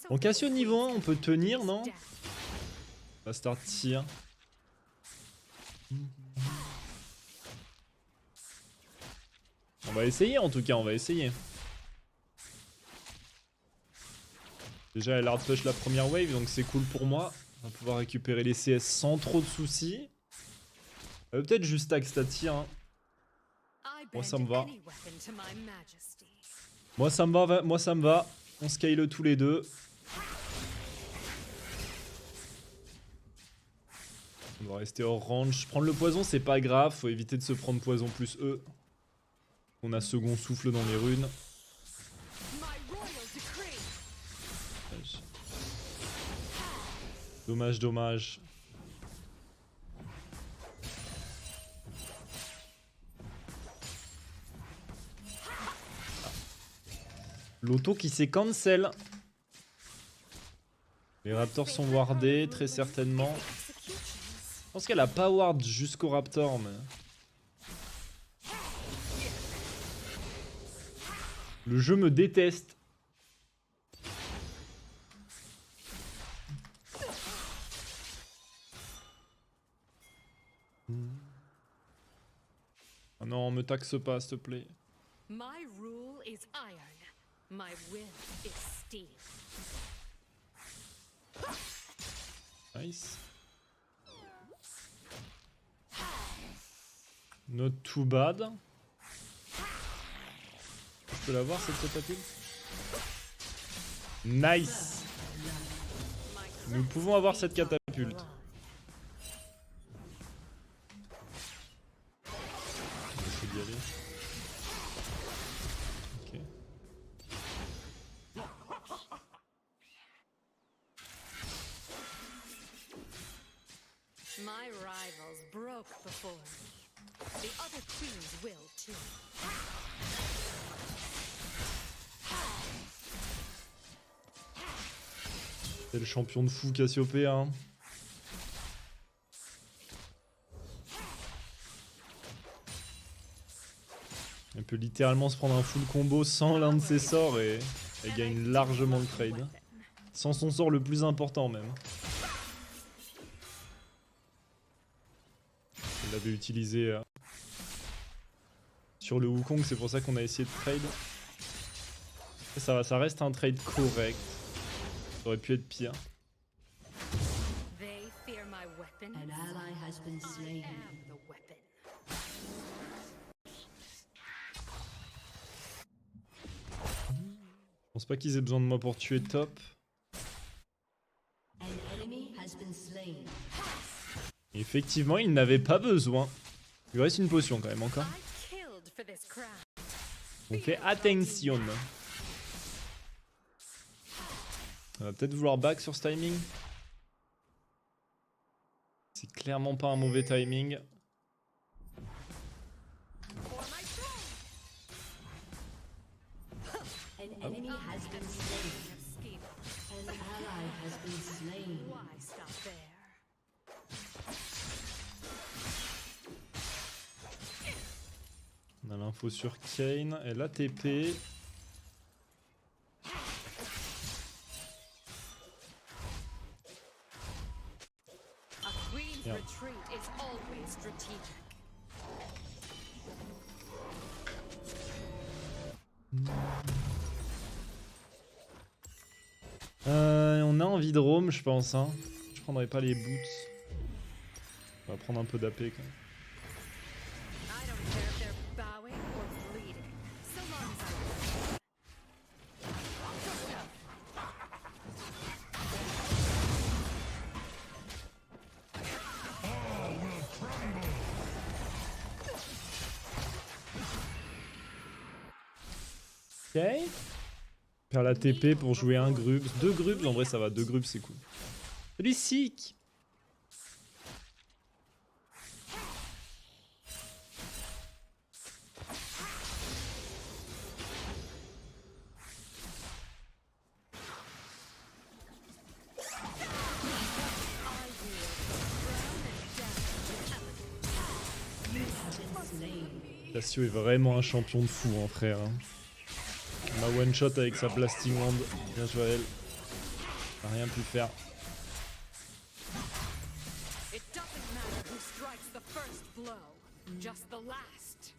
Bon, Cassio niveau 1, on peut tenir, non? On va start tir. On va essayer en tout cas, on va essayer. Déjà elle hard push la première wave, donc c'est cool pour moi. On va pouvoir récupérer les CS sans trop de soucis. Peut-être juste stack stat tir. Hein. Moi ça me va. Moi ça me va, moi ça me va. On scale tous les deux. On va rester hors range. Prendre le poison c'est pas grave, faut éviter de se prendre poison plus E. On a second souffle dans les runes. Dommage, dommage. L'auto qui s'est cancel. Les raptors sont wardés, très certainement. Je pense qu'elle a pas ward jusqu'au raptor, mais... Le jeu me déteste. Oh non, me taxe pas, s'il te plaît. My rule is iron. My will is steel. Nice. Not too bad. Je peux l'avoir cette catapulte? Nice. Nous pouvons avoir cette catapulte. On va essayer d'y aller. Ok. My rivals broke before me. The other queens will too. C'est le champion de fou Cassiopée, hein. Elle peut littéralement se prendre un full combo sans l'un de ses sorts et elle gagne largement le trade. Sans son sort le plus important même. Elle l'avait utilisé sur le Wukong, c'est pour ça qu'on a essayé de trade. Et ça va, ça reste un trade correct. Ça aurait pu être pire. They fear my weapon. An ally has been slain. I am the weapon. Je pense pas qu'ils aient besoin de moi pour tuer top. An enemy has been slain. Et effectivement, ils n'avaient pas besoin. Il lui reste une potion quand même encore. I killed for this crown. On fait attention. On va peut-être vouloir back sur ce timing. C'est clairement pas un mauvais timing. For my throne. An enemy has been slain. Scheme. An ally has been slain. Why stop there? On a l'info sur Kayn. Elle a TP. A queen's Yeah. retreat is always strategic. On a envie de roam, je pense. Hein. Je prendrai pas les boots. On va prendre un peu d'AP quand même. I don't care if they're bowing or bleeding. So long as I win. Ok. Faire la TP pour jouer un grub. 2 grubs, en vrai ça va. 2 grubs c'est cool. Salut Sik. Cassio est vraiment un champion de fou, hein, frère. Hein. On a one shot avec sa blasting wand. Bien joué à elle. On n'a rien pu faire. It doesn't matter who strikes the first blow, just the last.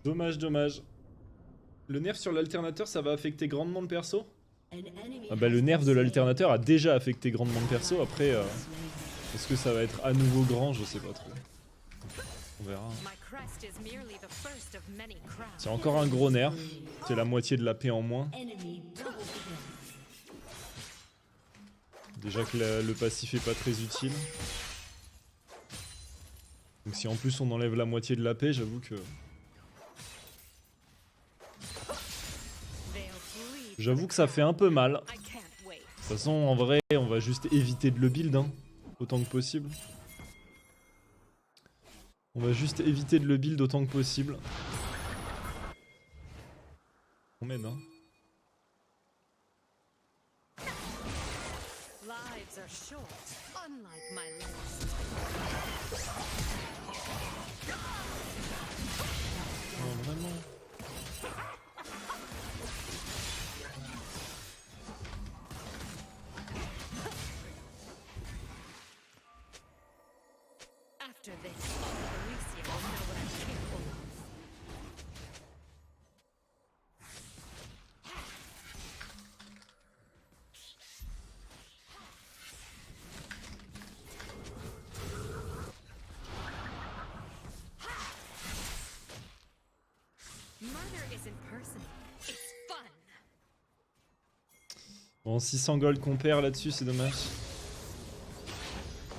Dommage, dommage. Le nerf sur l'alternateur, ça va affecter grandement le perso? An enemy Ah bah le has nerf been de slain. l'alternateur a déjà affecté grandement le perso, après Slain. est-ce que ça va être à nouveau grand, je sais pas trop. On verra. My crest is merely the first of many crowns. C'est encore un gros nerf, c'est la moitié de la paix en moins. Enemy double kill. Déjà que le passif est pas très utile. Donc si en plus on enlève la moitié de la paix, j'avoue que... They'll bleed. J'avoue que ça fait un peu mal. I can't wait. De toute façon, en vrai, on va juste éviter de le build, hein, autant que possible. On va juste éviter de le build autant que possible. On m'aide, hein. Lives are short, unlike my list. Oh, vraiment. After this, Alicia will know what I'm capable of. Murder isn't personal, it's fun. Bon, 600 gold qu'on perd là-dessus, c'est dommage.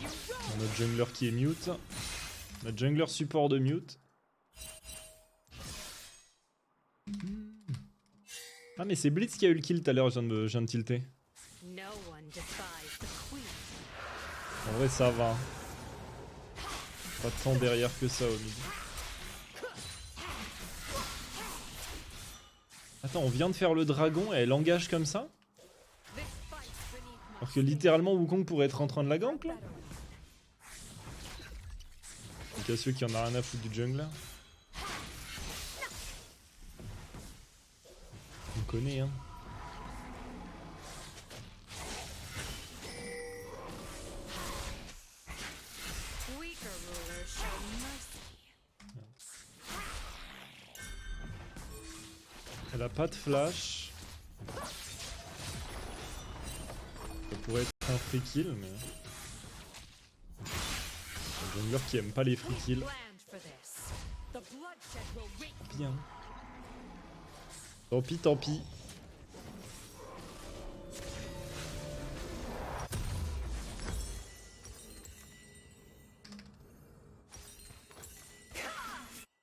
You roll. On a notre jungler qui est mute. Notre jungler support de mute. Ah mais c'est Blitz qui a eu le kill tout à l'heure, je viens de tilter. No one defies the queen. En vrai ça va. Pas tant derrière que ça au mid. Attends, on vient de faire le dragon et elle engage comme ça? This fight's beneath my Alors que littéralement Wukong pourrait être en train de la gank là? Donc à ceux qui en a rien à foutre du jungler. On connaît hein. weaker rulers show mercy. Elle a pas de flash. Ça pourrait être un free kill mais... Un jungler qui aime pas les free kills. Planned for this. The bloodshed will wreak. Bien. Tant pis, tant pis.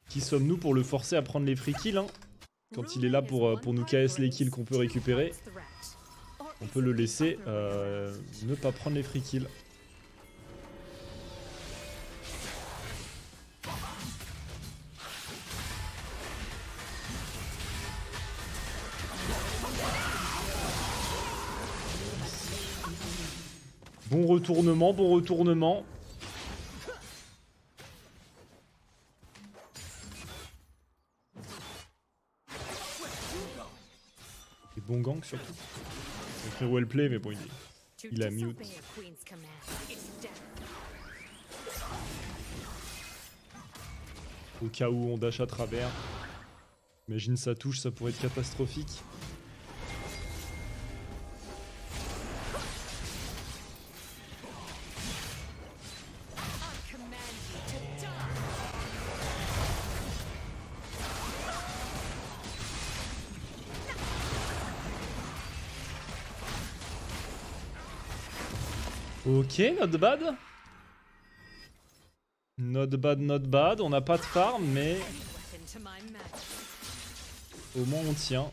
Qui sommes-nous pour le forcer à prendre les free kills hein? Quand il est là pour nous KS les kills qu'on peut récupérer, on peut le laisser ne pas prendre les free kills. Bon retournement, bon retournement. Et bon gank surtout. C'est très well play mais bon il a mute. Au cas où on dash à travers. Imagine ça touche, ça pourrait être catastrophique. Ok, not bad. Not bad, not bad. On n'a pas de farm, mais au moins on tient.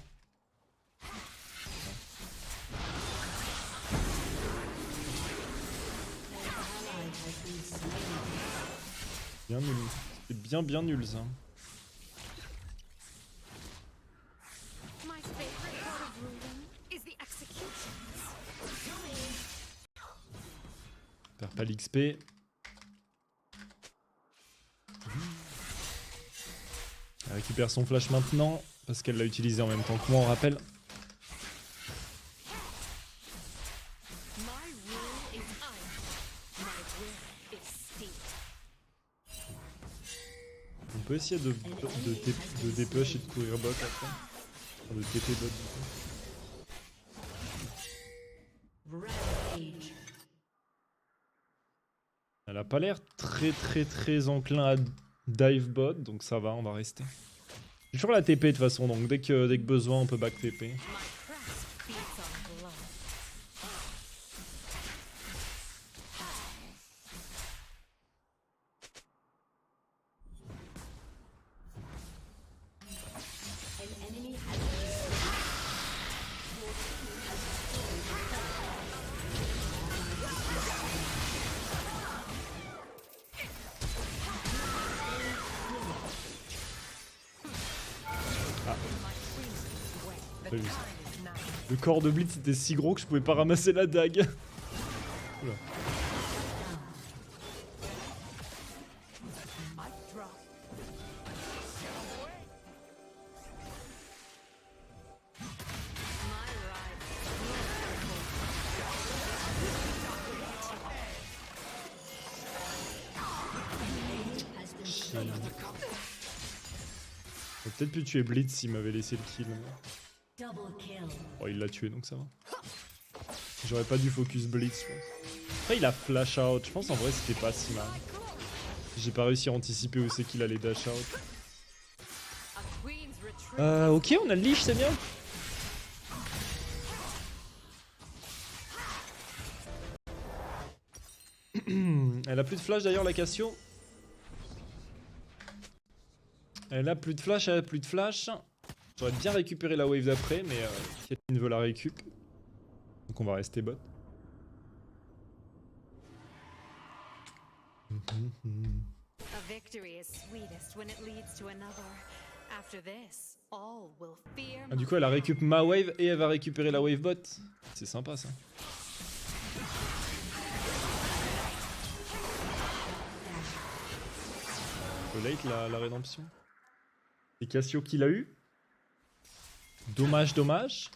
Bien nul. C'est bien nul ça. My favorite part of ruling is the executions. Perd pas l'XP. Elle récupère son flash maintenant parce qu'elle l'a utilisé en même temps que moi, on rappelle. peut essayer de dépush et de courir bot après. Enfin, de TP bot du coup. Rampage. Elle a pas l'air très enclin à dive bot, donc ça va, on va rester. J'ai toujours la TP de toute façon, donc dès que besoin on peut back TP. My crest feeds on blood. An enemy has been My queen's wet. The Pas vu time ça. is now. Le corps de Blitz était si gros que je pouvais pas ramasser la dague. Oula. Mic drop. My ride. has been slain. J'aurais peut-être pu tuer Blitz s'il m'avait laissé le kill. Double kill. Oh, il l'a tué donc ça va. J'aurais pas dû focus Blitz, je pense. Après, il a flash out. Je pense en vrai c'était pas si mal. J'ai pas réussi à anticiper où c'est qu'il allait dash out. A queen's retreat. Ok, on a le leash, c'est bien. Elle a plus de flash d'ailleurs, la Cassio. Elle a plus de flash, elle a plus de flash. J'aurais bien récupéré la wave d'après, mais Caitlyn veut la récup. Donc on va rester bot. A victory is sweetest when it leads to another. After this, all will fear Ah, du coup, elle a récup ma wave et elle va récupérer la wave bot. C'est sympa ça. Un peu late la rédemption. C'est Cassio qui l'a eu. Dommage, dommage.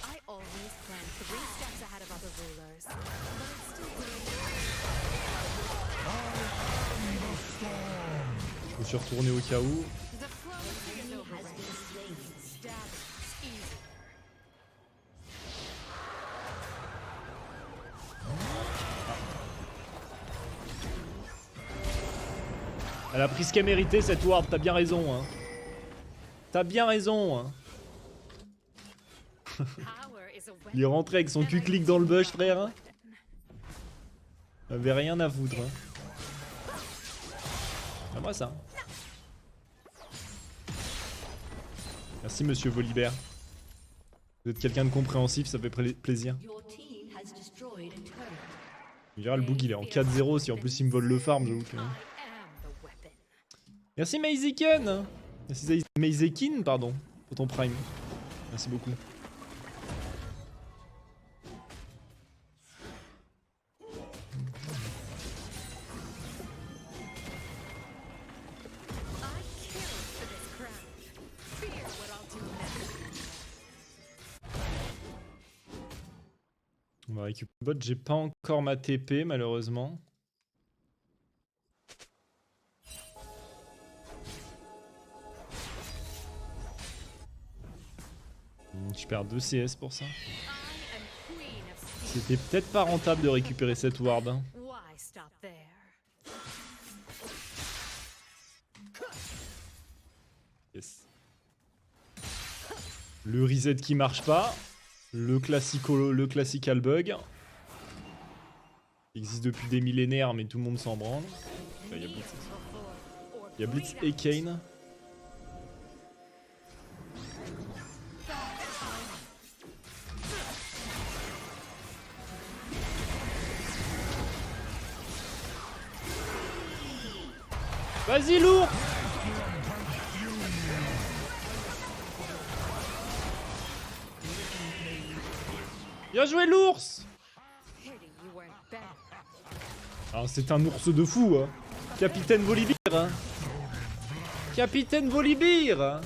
I always plan 3 steps ahead of other rulers. But it's still Je me suis retourné au cas où. diplomacy is Has overrated. been slain. Stabbing is easy. Elle a pris ce qu'elle méritait cette ward, t'as bien raison. Hein. T'as bien raison. Hein. Power is a Il est rentré avec son cul-clic dans le bush, frère. Hein. Il avait rien à foutre. Hein. À moi ça. Merci monsieur Volibert. Vous êtes quelqu'un de compréhensif, ça fait plaisir. Your team has destroyed a turret. Tu me diras, le bug il est en 4-0, si en plus il me vole le farm, j'avoue que... I am the weapon. Merci Maiziken. Merci Maizekin, pardon, pour ton prime. Merci beaucoup. I killed for this crown. Fear what I'll do next. On va récupérer le bot, j'ai pas encore ma TP malheureusement. Je perds 2 CS pour ça. I am queen of steel. C'était peut-être pas rentable de récupérer cette ward. Hein. Why stop there? Yes. Le reset qui marche pas. Le classical bug. Il existe depuis des millénaires mais tout le monde s'en branle. Là, il y a Blitz. Il y a Blitz et Kane. Vas-y lourd. Bien joué l'ours. Pity you weren't better. Ah, c'est un ours de fou, hein. Capitaine Volibir. Hein. Capitaine Volibir.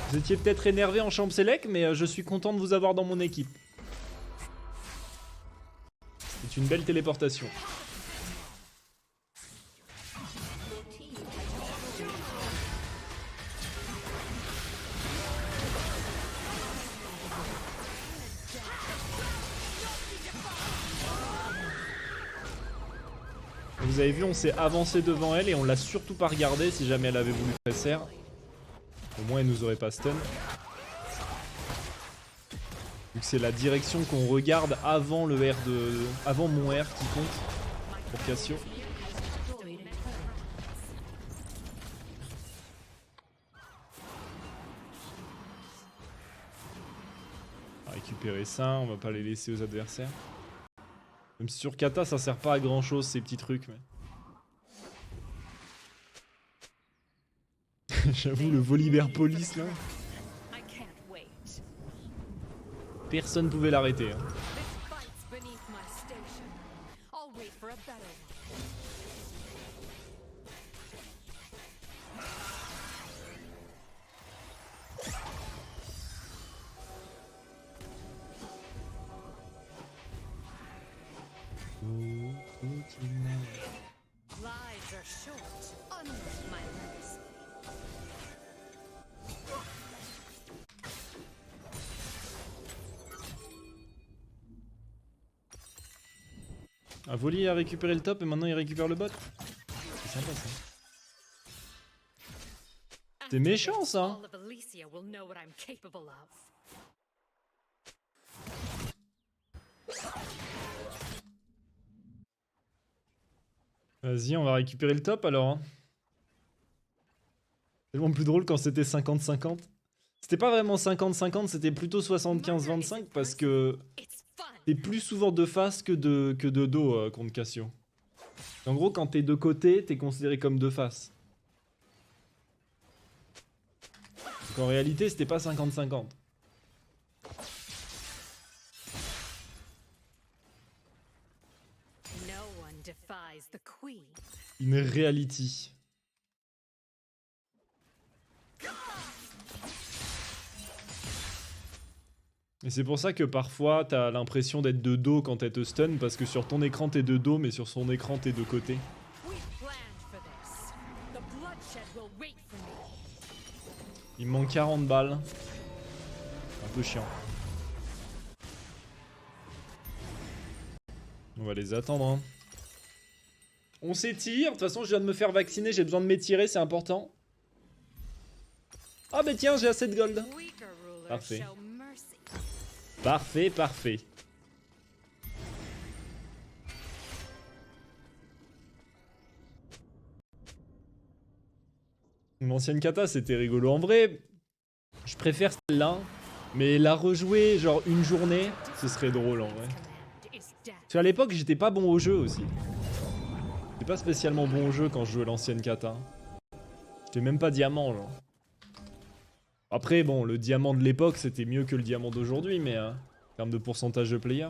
Vous étiez peut-être énervé en champ select, mais je suis content de vous avoir dans mon équipe. C'est une belle téléportation. Your team has vous avez vu, on s'est avancé devant elle et on l'a surtout pas regardé si jamais elle avait voulu presser. Au moins elle nous aurait pas stun. Vu que c'est la direction qu'on regarde avant le R de. Avant mon R qui compte pour Cassio. Destroyed a turret. On va récupérer ça, on va pas les laisser aux adversaires. Même si sur Kata ça sert pas à grand chose ces petits trucs mais. J'avoue le Volibear Police là. I can't wait. Personne pouvait l'arrêter. Hein. This fight's beneath my station. I'll wait for a better one. Lives are short, unlike my legacy. Un Voli a récupéré le top et maintenant il récupère le bot. C'est sympa ça. C'est méchant ça. All of Elysia will know what I'm capable of. Vas-y, on va récupérer le top alors. Hein. C'est tellement plus drôle quand c'était 50-50. C'était pas vraiment 50-50, c'était plutôt 75-25 parce que It's fun. t'es plus souvent de face que de dos contre Cassio. En gros, quand t'es de côté, t'es considéré comme de face. Donc en réalité, c'était pas 50-50. No one defies the queen. Une reality. Et c'est pour ça que parfois t'as l'impression d'être de dos quand elle te stun, parce que sur ton écran t'es de dos, mais sur son écran t'es de côté. We planned for this. The bloodshed will wait for me. Il me manque 40 balles. Un peu chiant. On va les attendre. Hein. On s'étire. De toute façon, je viens de me faire vacciner. J'ai besoin de m'étirer, c'est important. Ah, bah tiens, j'ai assez de gold. Weaker rulers Parfait. show mercy. Parfait, parfait. L'ancienne kata, c'était rigolo. En vrai, je préfère celle-là. Mais la rejouer, genre une journée, ce serait drôle en vrai. Command is death. Parce qu'à l'époque, j'étais pas bon au jeu aussi. J'étais pas spécialement bon au jeu quand je jouais l'ancienne kata. J'étais même pas diamant, genre. Après, bon, le diamant de l'époque, c'était mieux que le diamant d'aujourd'hui, mais en termes de pourcentage de player.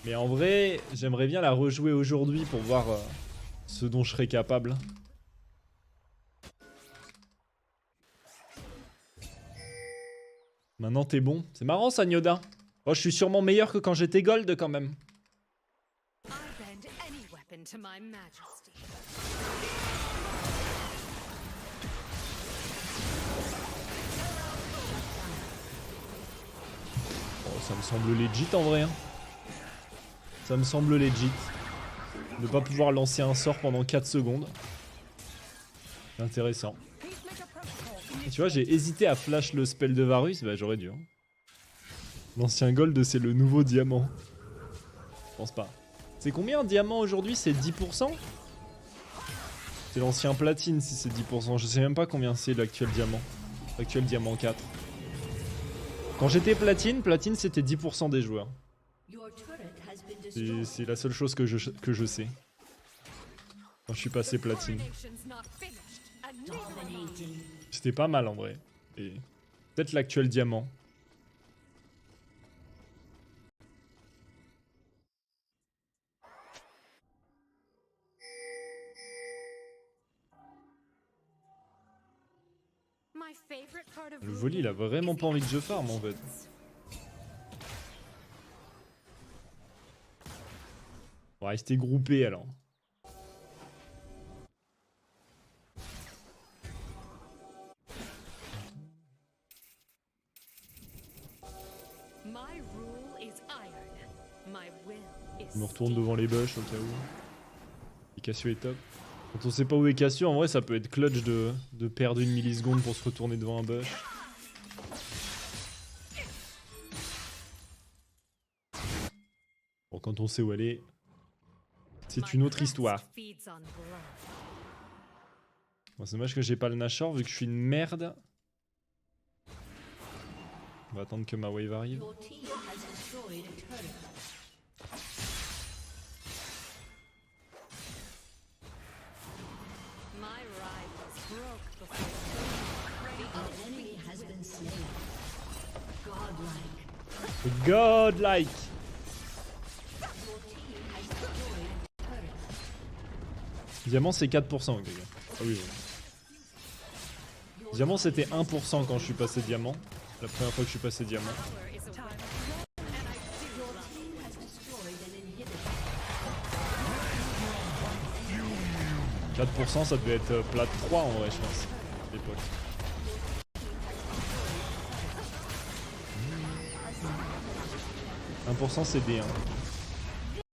Mais en vrai, j'aimerais bien la rejouer aujourd'hui pour voir ce dont je serais capable. Maintenant, t'es bon. C'est marrant, ça, Nyoda. Oh, je suis sûrement meilleur que quand j'étais gold, quand même. I bend any weapon to my majesty. Oh, ça me semble legit en vrai. Hein. Ça me semble legit. Ne pas pouvoir lancer un sort pendant 4 secondes. C'est intéressant. Et tu vois, j'ai hésité à flash le spell de Varus. Bah, j'aurais dû. Hein. L'ancien gold, c'est le nouveau diamant. Je pense pas. C'est combien un diamant aujourd'hui? C'est 10%? C'est l'ancien platine si c'est 10%. Je sais même pas combien c'est l'actuel diamant. L'actuel diamant 4. Quand j'étais platine c'était 10% des joueurs. Your turret has been destroyed. C'est la seule chose que je sais. Quand je suis passé platine. Coronation's not finished, and neither am I. Dominating. C'était pas mal en vrai. Et peut-être l'actuel diamant. My favorite part of Le Voli, il a vraiment pas envie que je farm en fait. On va rester groupé alors. My rule is iron. My will is Je me retourne steel. devant les bush au cas où. Et Cassio est top. Quand on sait pas où est Cassio, en vrai ça peut être clutch de perdre une milliseconde pour se retourner devant un bush. Bon, quand on sait où aller, c'est My une autre crest histoire. feeds on blood. Bon, c'est dommage que j'ai pas le Nashor vu que je suis une merde. On va attendre que ma wave arrive. Your team has destroyed a turret. My rivals broke before An enemy has been slain. Godlike. Godlike! Your team has destroyed a turret. Diamant c'est 4% les gars. Ah oui, oui. Diamant c'était 1% quand je suis passé diamant. La première fois que je suis passé diamant. power is a weapon, and I do Your love team has destroyed an inhibitor. 4% ça devait être plat 3 en vrai je pense. À l'époque. 1% c'est D1.